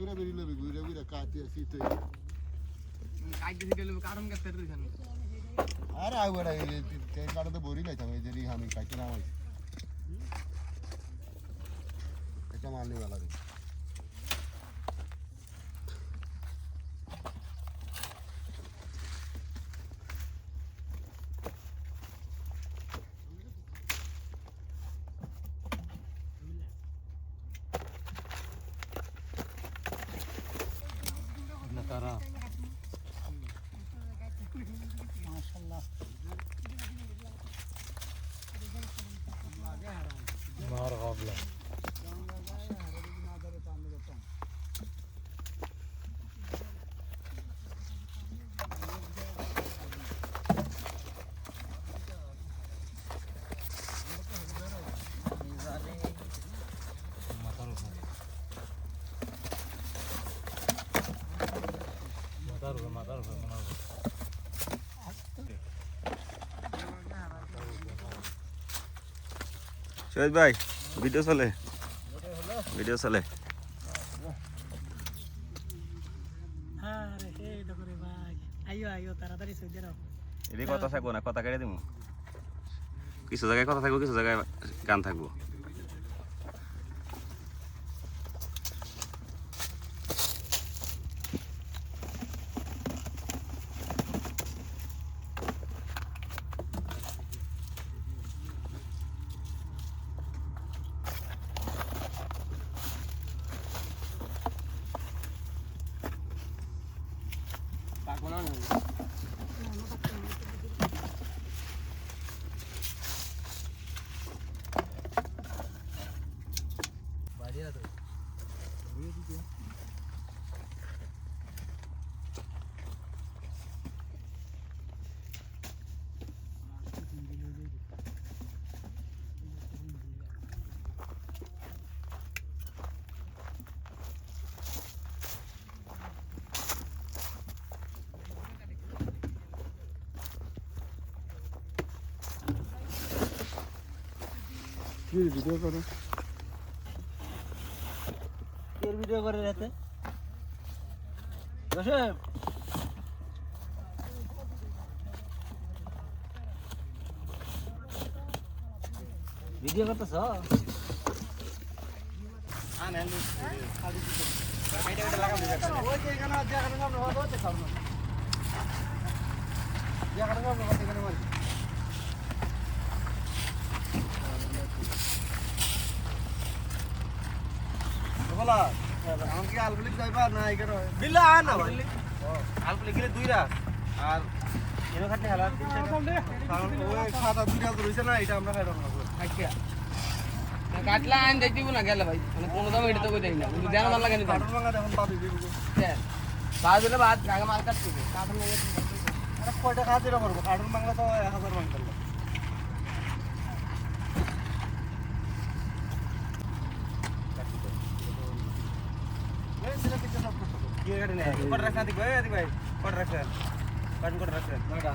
ঘুরে বেরিয়ে লবি ঘুরে ঘুরে কাটি আসি তো কাটি দিলে কারণ কাটতে দিছেন আরে আই বড় এই কাটা তো বড়ি লাইতাম এই যে আমি কাটি না আমার এটা মারনি वाला রে তারা মাশাআল্লাহ মার গাবলা মাদার শহীদ ভাই ভিডিও চলে আরে এই দেখো রে ভাই আইও তাড়াতাড়ি সইদে দাও এদিকে কথা থাকবো না কথা কেটে দিব কিছু জায়গায় কথা থাকবো কিছু জায়গায় গান থাকবো কি ভিডিও করো এর ভিডিও করে রাতে বসে ভিডিও করতেছ আমাকে আলবলি যাইবা না এখানে বিল্লা আন না ভাই আলপলে গেলে দুই রাত আর এনো খাটে হালা কারণ ওই খাতা দুইটা রইছে না এটা আমরা খাইলাম না আচ্ছা কাটলা আন যাইতিব না গেল ভাই মানে কোন দাম এটা তো কই দেই না কিন্তু জানা ভালো লাগে না কারণ ভাঙা এখন পাবি দিব বাদ দিলে বাদ আগে মাল কাটতে কাটন লাগে আরে কয়টা খাতিরা করব কারণ বাংলা তো 1000 মান করব এই সেটা পিছে সব করতে কি গাড়ি নেই কোড রাখা দিক ভাই আদি ভাই কোড রাখা কাটন কোড রাখা নাটা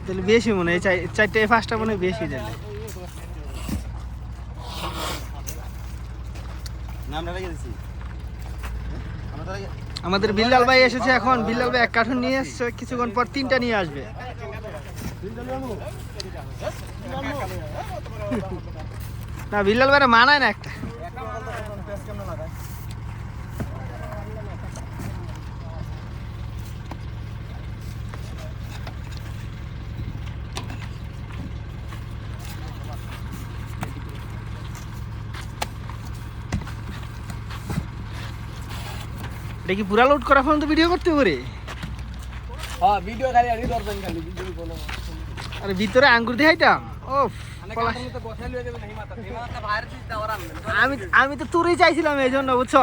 তাহলে বেশি মনে হয় চারটে পাঁচটা মনে হয় বেশি দিলে নামটা লাগিয়ে দিছি আমাদের বিল্লাল ভাই এসেছে এখন বিল্লাল ভাই এক কার্টুন নিয়ে এসেছে কিছুক্ষণ পর তিনটা নিয়ে আসবে না বিল্লাল ভাইরা মানায় না একটা এটা কি পুরা লোড করা পর্যন্ত ভিডিও করতে পারে হ্যাঁ ভিডিও খালি আনি দরবেন খালি ভিডিও বলো আরে ভিতরে আঙ্গুর দেখাইতাম ও আমি তো তোরই চাইছিলাম এই জন্য বুঝছো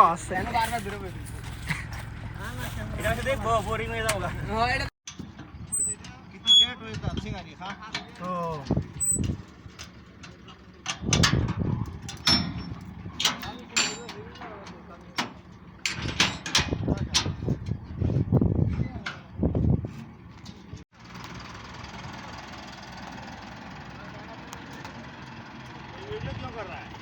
দেখবো বোরিং হয়ে যাবো क्यों कर रहा है